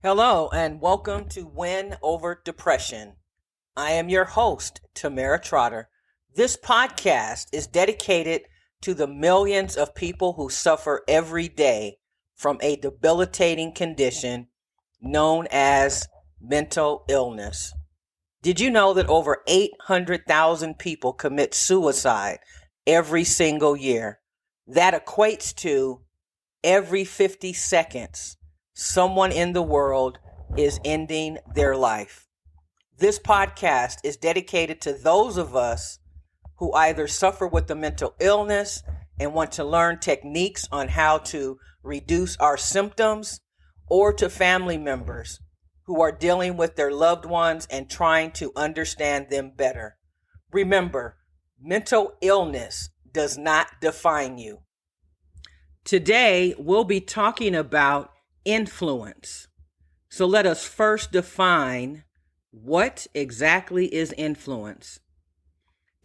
Hello, and welcome to Win Over Depression. I am your host, Tamara Trotter. This podcast is dedicated to the millions of people who suffer every day from a debilitating condition known as mental illness. Did you know that over 800,000 people commit suicide every single year? That equates to every 50 seconds, someone in the world is ending their life. This podcast is dedicated to those of us who either suffer with a mental illness and want to learn techniques on how to reduce our symptoms, or to family members who are dealing with their loved ones and trying to understand them better. Remember, mental illness does not define you. Today, we'll be talking about influence. So let us first define what exactly is influence.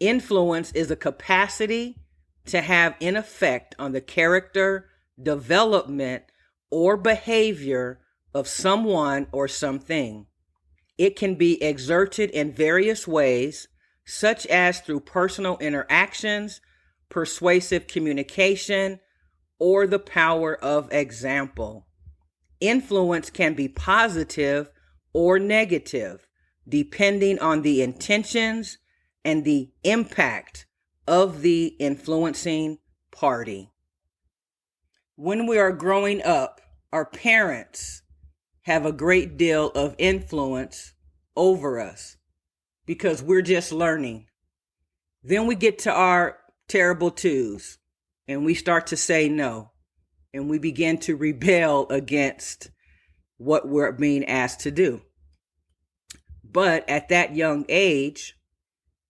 Influence is a capacity to have an effect on the character, development, or behavior of someone or something. It can be exerted in various ways, such as through personal interactions, persuasive communication, or the power of example. Influence can be positive or negative, depending on the intentions and the impact of the influencing party. When we are growing up, our parents have a great deal of influence over us because we're just learning. Then we get to our terrible twos and we start to say no, and we begin to rebel against what we're being asked to do. But at that young age,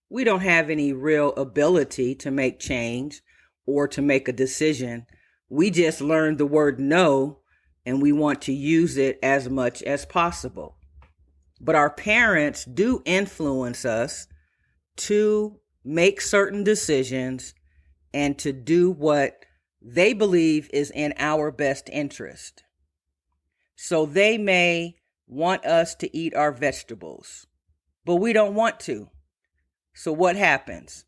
we don't have any real ability to make change or to make a decision. We just learned the word no, and we want to use it as much as possible. But our parents do influence us to make certain decisions and to do what they believe is in our best interest. So they may want us to eat our vegetables, but we don't want to. So what happens?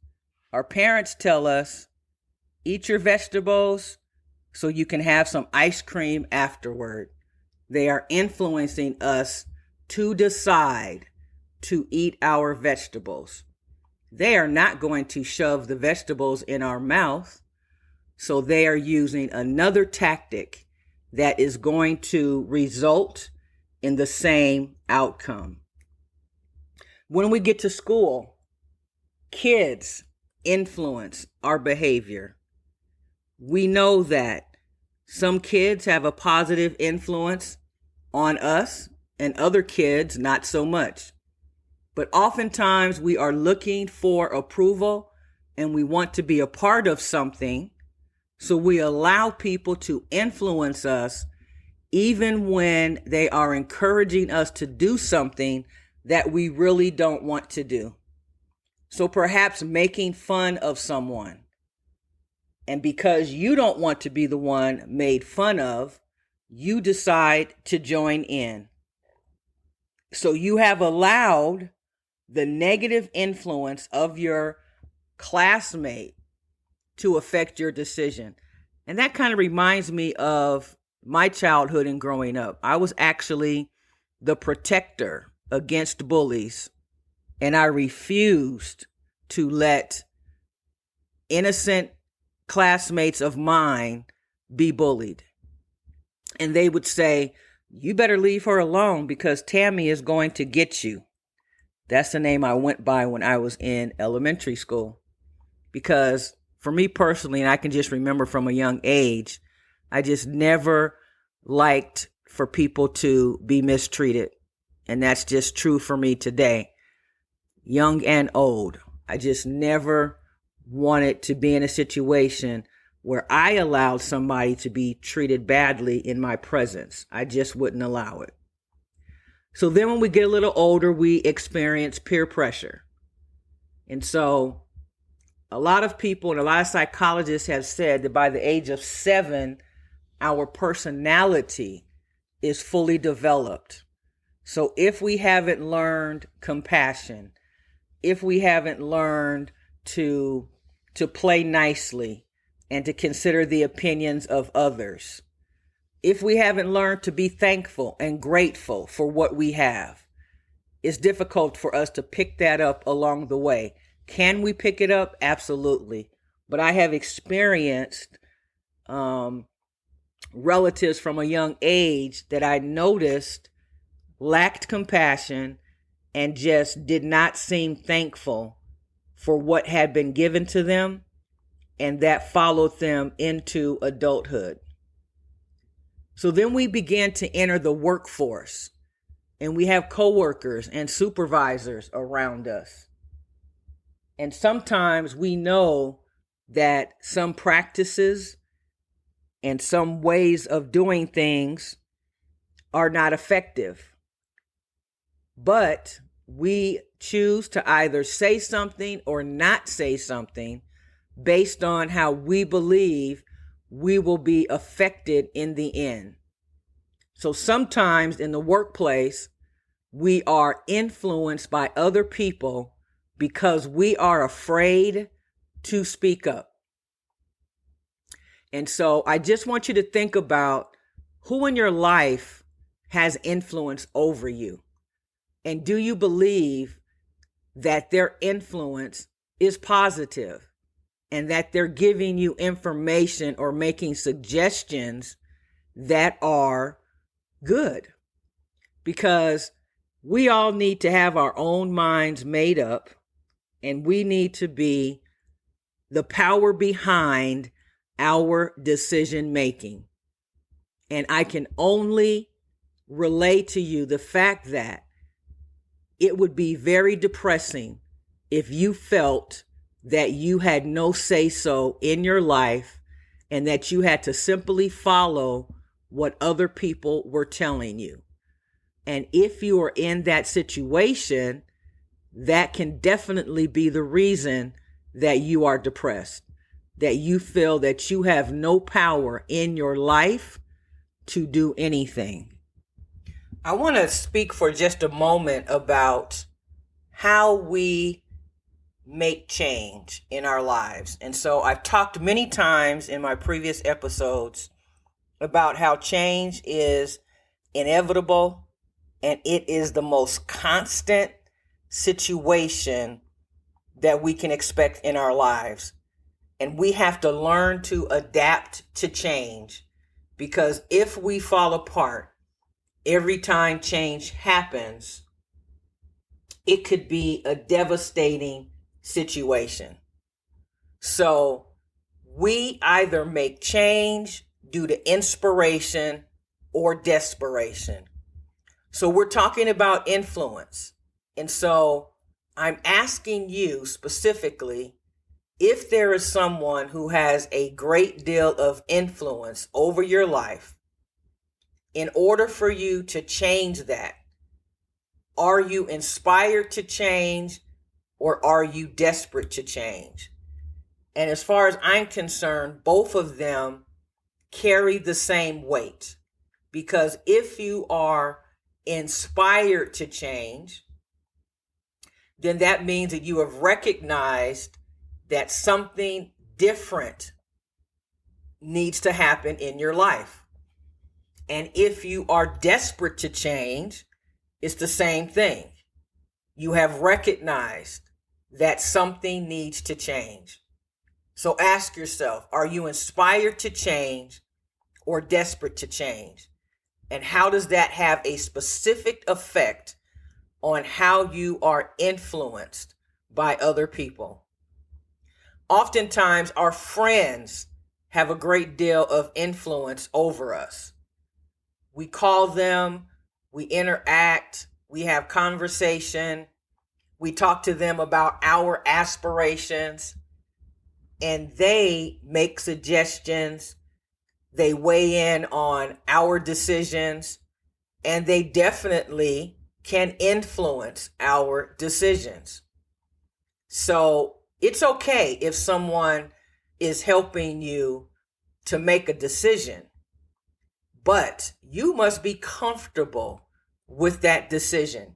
Our parents tell us, eat your vegetables so you can have some ice cream afterward. They are influencing us to decide to eat our vegetables. They are not going to shove the vegetables in our mouth. So they are using another tactic that is going to result in the same outcome. When we get to school, kids influence our behavior. We know that some kids have a positive influence on us and other kids not so much. But oftentimes we are looking for approval and we want to be a part of something. So we allow people to influence us even when they are encouraging us to do something that we really don't want to do. So perhaps making fun of someone. And because you don't want to be the one made fun of, you decide to join in. So you have allowed the negative influence of your classmate to affect your decision. And that kind of reminds me of my childhood and growing up. I was actually the protector against bullies, and I refused to let innocent classmates of mine be bullied. And they would say, you better leave her alone because Tammy is going to get you. That's the name I went by when I was in elementary school. Because for me personally, and I can just remember from a young age, I just never liked for people to be mistreated. And that's just true for me today, young and old. I just never wanted to be in a situation where I allowed somebody to be treated badly in my presence. I just wouldn't allow it. So then when we get a little older, we experience peer pressure. And so a lot of people and a lot of psychologists have said that by the age of 7, our personality is fully developed. So if we haven't learned compassion, if we haven't learned to play nicely and to consider the opinions of others, if we haven't learned to be thankful and grateful for what we have, it's difficult for us to pick that up along the way. Can we pick it up? Absolutely. But I have experienced relatives from a young age that I noticed lacked compassion and just did not seem thankful for what had been given to them, and that followed them into adulthood. So then we began to enter the workforce, and we have coworkers and supervisors around us. And sometimes we know that some practices and some ways of doing things are not effective. But we choose to either say something or not say something based on how we believe we will be affected in the end. So sometimes in the workplace, we are influenced by other people because we are afraid to speak up. And so I just want you to think about who in your life has influence over you. And do you believe that their influence is positive and that they're giving you information or making suggestions that are good? Because we all need to have our own minds made up, and we need to be the power behind our decision making. And I can only relay to you the fact that it would be very depressing if you felt that you had no say-so in your life and that you had to simply follow what other people were telling you. And if you are in that situation, that can definitely be the reason that you are depressed, that you feel that you have no power in your life to do anything. I want to speak for just a moment about how we make change in our lives. And so I've talked many times in my previous episodes about how change is inevitable and it is the most constant situation that we can expect in our lives. And we have to learn to adapt to change, because if we fall apart every time change happens, it could be a devastating situation. So we either make change due to inspiration or desperation. So we're talking about influence. And so I'm asking you specifically, if there is someone who has a great deal of influence over your life, in order for you to change that, are you inspired to change or are you desperate to change? And as far as I'm concerned, both of them carry the same weight. Because if you are inspired to change, then that means that you have recognized that something different needs to happen in your life. And if you are desperate to change, it's the same thing. You have recognized that something needs to change. So ask yourself, are you inspired to change or desperate to change? And how does that have a specific effect on how you are influenced by other people? Oftentimes, our friends have a great deal of influence over us. We call them, we interact, we have conversation, we talk to them about our aspirations, and they make suggestions, they weigh in on our decisions, and they definitely can influence our decisions. So it's okay if someone is helping you to make a decision, but you must be comfortable with that decision.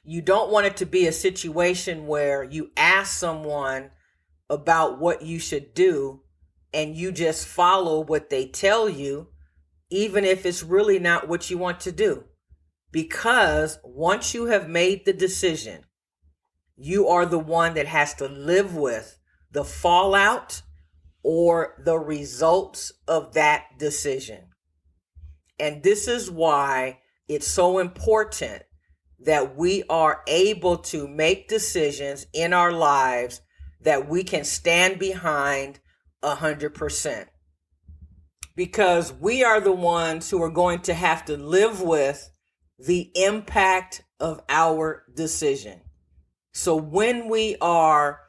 You don't want it to be a situation where you ask someone about what you should do and you just follow what they tell you, even if it's really not what you want to do. Because once you have made the decision, you are the one that has to live with the fallout or the results of that decision. And this is why it's so important that we are able to make decisions in our lives that we can stand behind 100%. Because we are the ones who are going to have to live with the impact of our decision. So when we are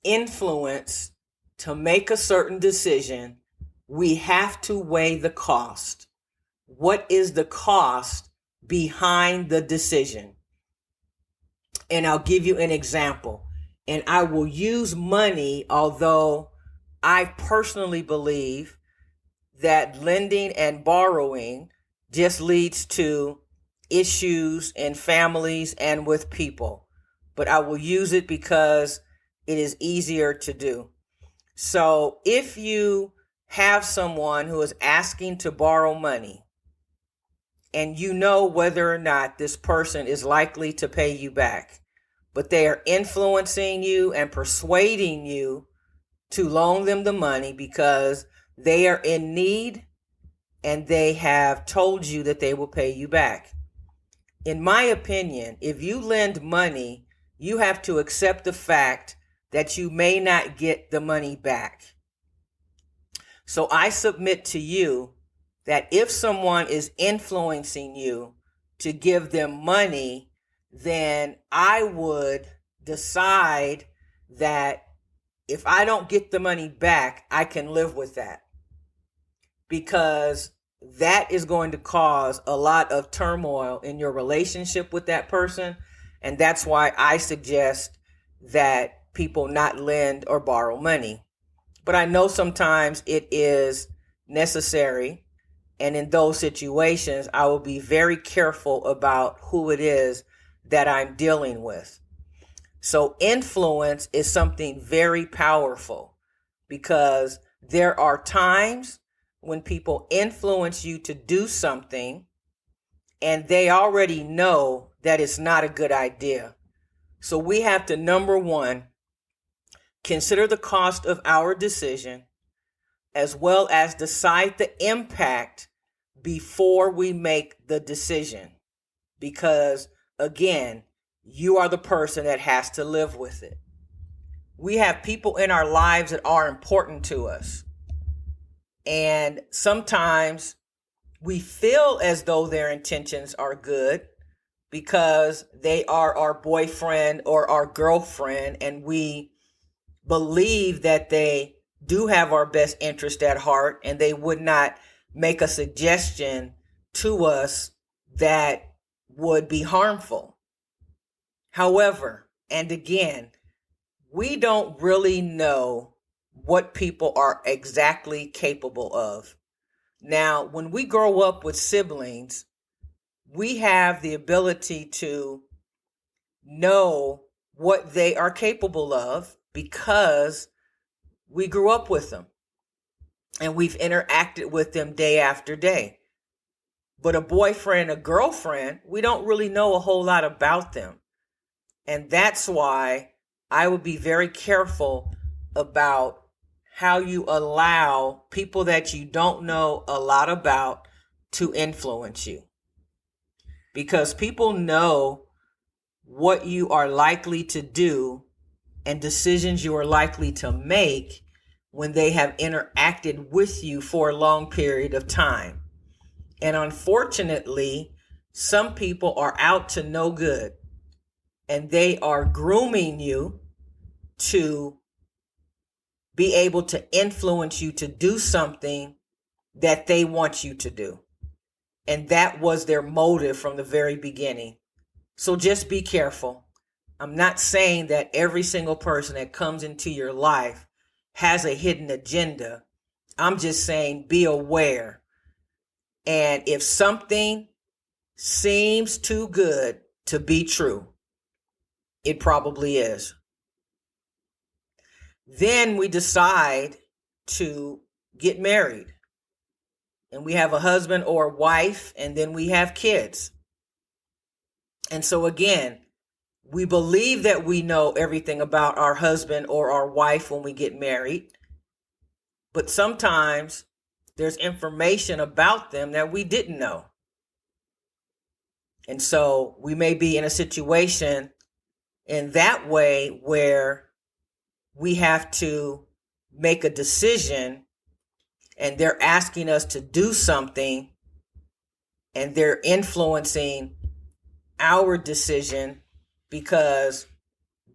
influenced to make a certain decision, we have to weigh the cost. What is the cost behind the decision? And I'll give you an example. And I will use money, although I personally believe that lending and borrowing just leads to issues in families and with people. But I will use it because it is easier to do. So if you have someone who is asking to borrow money and you know whether or not this person is likely to pay you back, but they are influencing you and persuading you to loan them the money because they are in need and they have told you that they will pay you back. In my opinion, if you lend money, you have to accept the fact that you may not get the money back. So I submit to you that if someone is influencing you to give them money, then I would decide that if I don't get the money back, I can live with that. Because that is going to cause a lot of turmoil in your relationship with that person. And that's why I suggest that people not lend or borrow money. But I know sometimes it is necessary. And in those situations, I will be very careful about who it is that I'm dealing with. So influence is something very powerful because there are times when people influence you to do something and they already know that it's not a good idea. So we have to, number one, consider the cost of our decision as well as decide the impact before we make the decision. Because again, you are the person that has to live with it. We have people in our lives that are important to us. And sometimes we feel as though their intentions are good because they are our boyfriend or our girlfriend, and we believe that they do have our best interest at heart and they would not make a suggestion to us that would be harmful. However, and again, we don't really know what people are exactly capable of. Now, when we grow up with siblings, we have the ability to know what they are capable of because we grew up with them and we've interacted with them day after day. But a boyfriend, a girlfriend, we don't really know a whole lot about them. And that's why I would be very careful about how you allow people that you don't know a lot about to influence you. Because people know what you are likely to do and decisions you are likely to make when they have interacted with you for a long period of time. And unfortunately, some people are out to no good and they are grooming you to be able to influence you to do something that they want you to do. And that was their motive from the very beginning. So just be careful. I'm not saying that every single person that comes into your life has a hidden agenda. I'm just saying be aware And if something seems too good to be true, it probably is. Then we decide to get married. And we have a husband or a wife, and then we have kids. And so again, we believe that we know everything about our husband or our wife when we get married. But sometimes there's information about them that we didn't know. And so we may be in a situation in that way where we have to make a decision and they're asking us to do something and they're influencing our decision because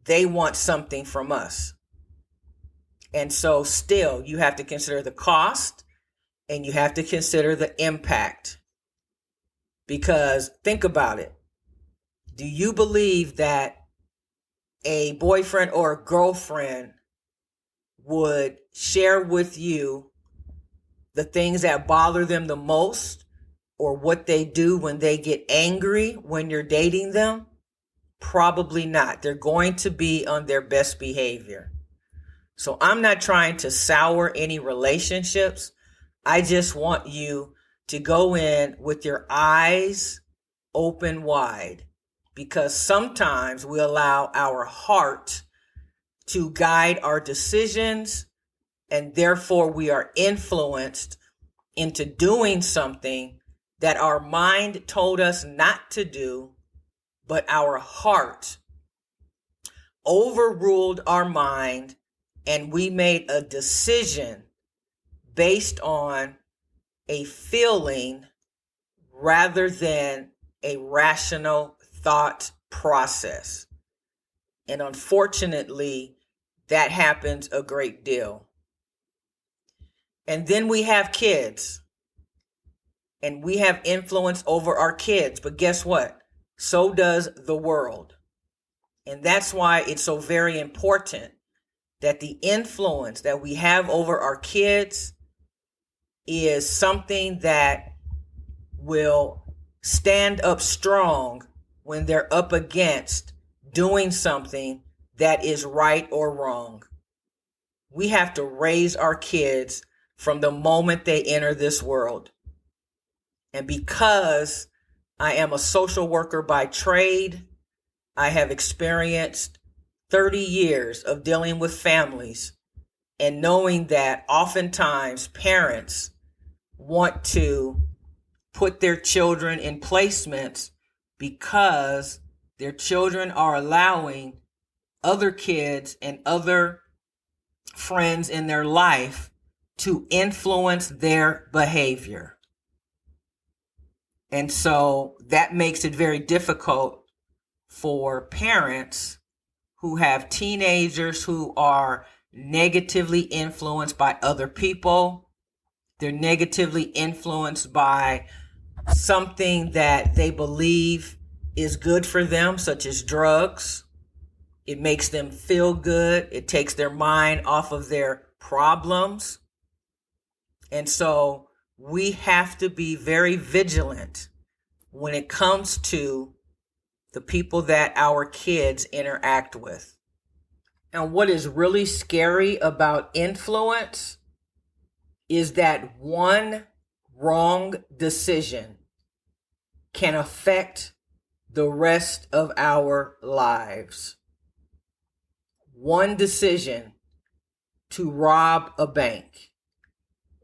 they want something from us. And so still, you have to consider the cost and you have to consider the impact. Because think about it. Do you believe that a boyfriend or a girlfriend would share with you the things that bother them the most or what they do when they get angry when you're dating them? Probably not. They're going to be on their best behavior. So I'm not trying to sour any relationships. I just want you to go in with your eyes open wide, because sometimes we allow our heart to guide our decisions, and therefore we are influenced into doing something that our mind told us not to do, but our heart overruled our mind, and we made a decision based on a feeling rather than a rational thought process. And unfortunately, that happens a great deal. And then we have kids, and we have influence over our kids. But guess what? So does the world. And that's why it's so very important that the influence that we have over our kids is something that will stand up strong when they're up against doing something that is right or wrong. We have to raise our kids from the moment they enter this world. And because I am a social worker by trade, I have experienced 30 years of dealing with families and knowing that oftentimes parents want to put their children in placements because their children are allowing other kids and other friends in their life to influence their behavior. And so that makes it very difficult for parents who have teenagers who are negatively influenced by other people. They're negatively influenced by something that they believe is good for them, such as drugs. It makes them feel good. It takes their mind off of their problems. And so we have to be very vigilant when it comes to the people that our kids interact with. And what is really scary about influence is that one wrong decision can affect the rest of our lives. One decision to rob a bank,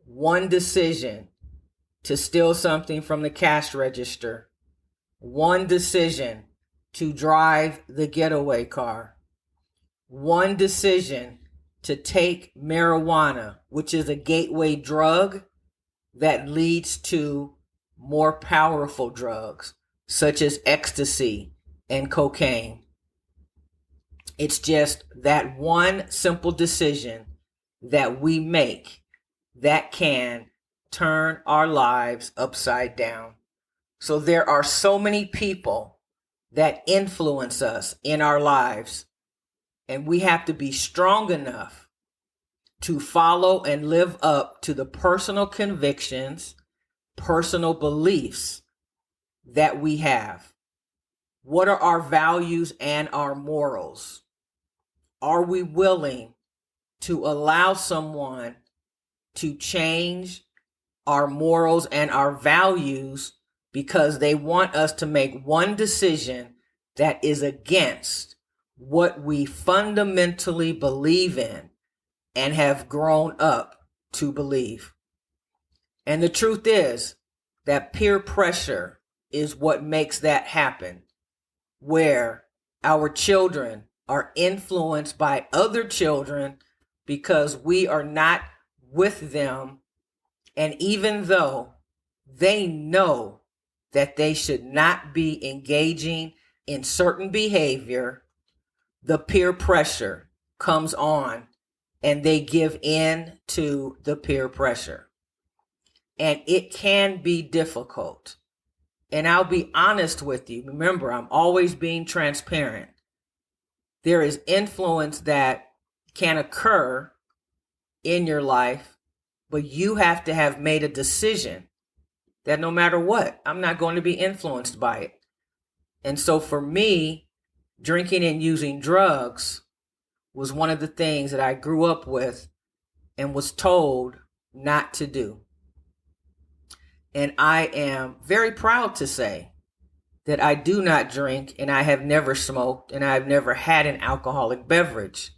one decision to steal something from the cash register, one decision to drive the getaway car, one decision to take marijuana, which is a gateway drug that leads to more powerful drugs, such as ecstasy and cocaine. It's just that one simple decision that we make that can turn our lives upside down. So there are so many people that influence us in our lives, and we have to be strong enough to follow and live up to the personal convictions personal beliefs that we have? What are our values and our morals? Are we willing to allow someone to change our morals and our values because they want us to make one decision that is against what we fundamentally believe in and have grown up to believe? And the truth is that peer pressure is what makes that happen, where our children are influenced by other children because we are not with them. And even though they know that they should not be engaging in certain behavior, the peer pressure comes on and they give in to the peer pressure. And it can be difficult. And I'll be honest with you. Remember, I'm always being transparent. There is influence that can occur in your life, but you have to have made a decision that no matter what, I'm not going to be influenced by it. And so for me, drinking and using drugs was one of the things that I grew up with and was told not to do. And I am very proud to say that I do not drink, and I have never smoked, and I've never had an alcoholic beverage.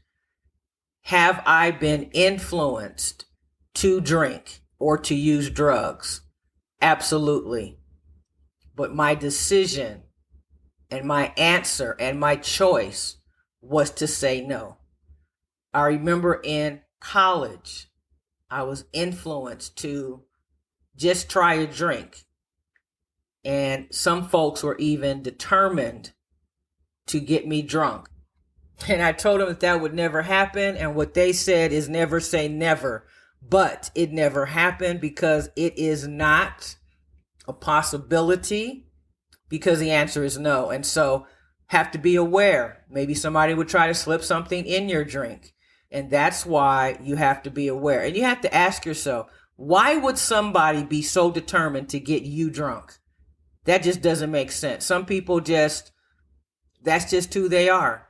Have I been influenced to drink or to use drugs? Absolutely. But my decision and my answer and my choice was to say no. I remember in college, I was influenced to just try a drink. And some folks were even determined to get me drunk. And I told them that would never happen. And what they said is never say never. But it never happened because it is not a possibility, because the answer is no. And so have to be aware. Maybe somebody would try to slip something in your drink. And that's why you have to be aware. And you have to ask yourself, why would somebody be so determined to get you drunk? That just doesn't make sense. Some people that's just who they are.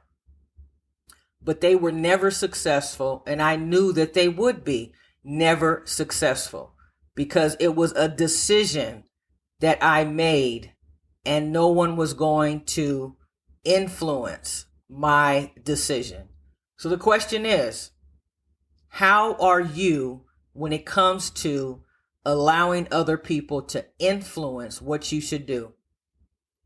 But they were never successful, and I knew that they would be never successful because it was a decision that I made, and no one was going to influence my decision. So the question is, how are you when it comes to allowing other people to influence what you should do?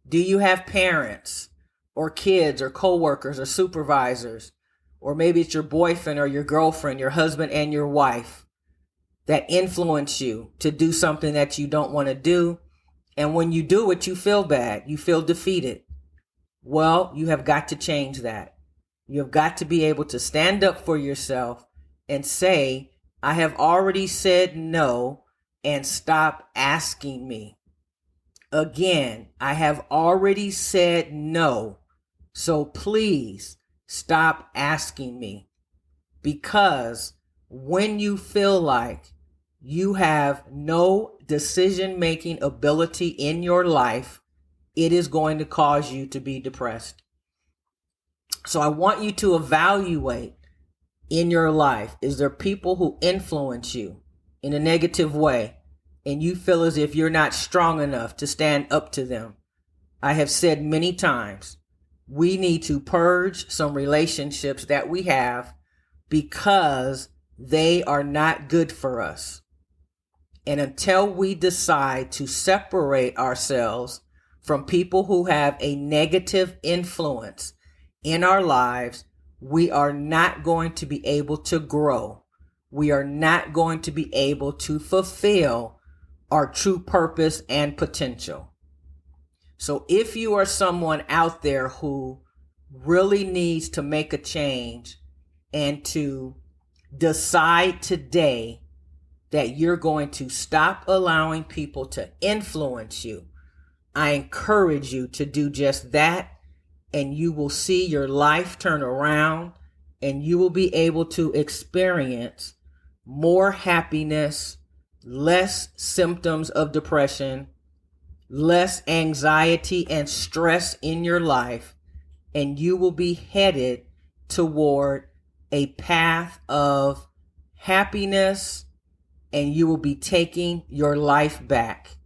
Do you have parents or kids or coworkers or supervisors, or maybe it's your boyfriend or your girlfriend, your husband and your wife, that influence you to do something that you don't want to do? And when you do it, you feel bad. You feel defeated. Well, you have got to change that. You have got to be able to stand up for yourself and say, I have already said no, and stop asking me. Again, I have already said no, so please stop asking me. Because when you feel like you have no decision-making ability in your life, it is going to cause you to be depressed. So I want you to evaluate in your life, is there people who influence you in a negative way and you feel as if you're not strong enough to stand up to them? I have said many times, we need to purge some relationships that we have because they are not good for us. And until we decide to separate ourselves from people who have a negative influence in our lives, we are not going to be able to grow. We are not going to be able to fulfill our true purpose and potential. So if you are someone out there who really needs to make a change and to decide today that you're going to stop allowing people to influence you, I encourage you to do just that, and you will see your life turn around and you will be able to experience more happiness, less symptoms of depression, less anxiety and stress in your life, and you will be headed toward a path of happiness, and you will be taking your life back.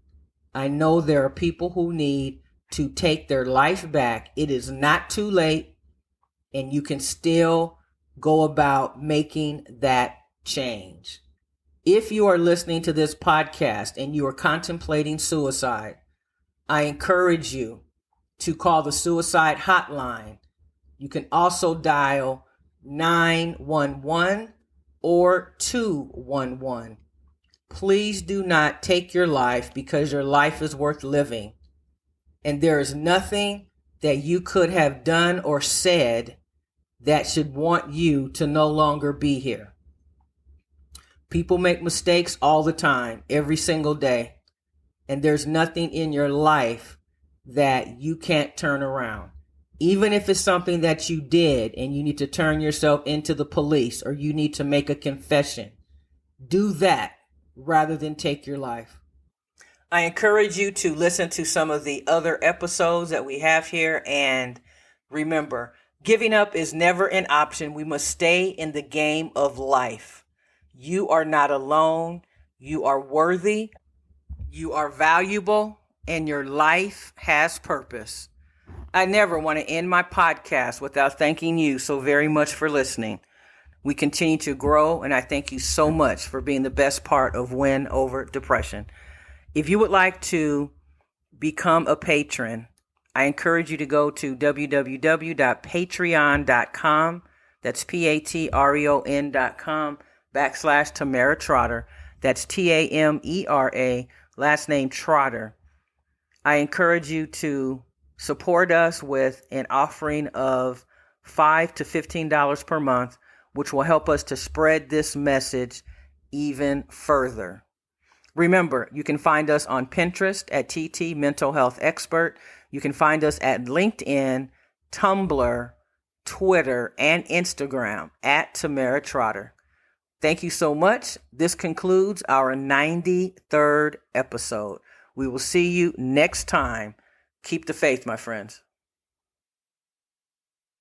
I know there are people who need to take their life back. It is not too late, and you can still go about making that change. If you are listening to this podcast and you are contemplating suicide, I encourage you to call the suicide hotline. You can also dial 911 or 211. Please do not take your life, because your life is worth living. And there is nothing that you could have done or said that should want you to no longer be here. People make mistakes all the time, every single day. And there's nothing in your life that you can't turn around. Even if it's something that you did and you need to turn yourself into the police, or you need to make a confession, do that rather than take your life. I encourage you to listen to some of the other episodes that we have here. And remember, giving up is never an option. We must stay in the game of life. You are not alone. You are worthy. You are valuable, and your life has purpose. I never want to end my podcast without thanking you so very much for listening. We continue to grow, and I thank you so much for being the best part of Win Over Depression. If you would like to become a patron, I encourage you to go to www.patreon.com. That's patreon.com/Tamara Trotter. That's Tamera, last name Trotter. I encourage you to support us with an offering of $5 to $15 per month, which will help us to spread this message even further. Remember, you can find us on Pinterest at TT Mental Health Expert. You can find us at LinkedIn, Tumblr, Twitter, and Instagram at Tamara Trotter. Thank you so much. This concludes our 93rd episode. We will see you next time. Keep the faith, my friends.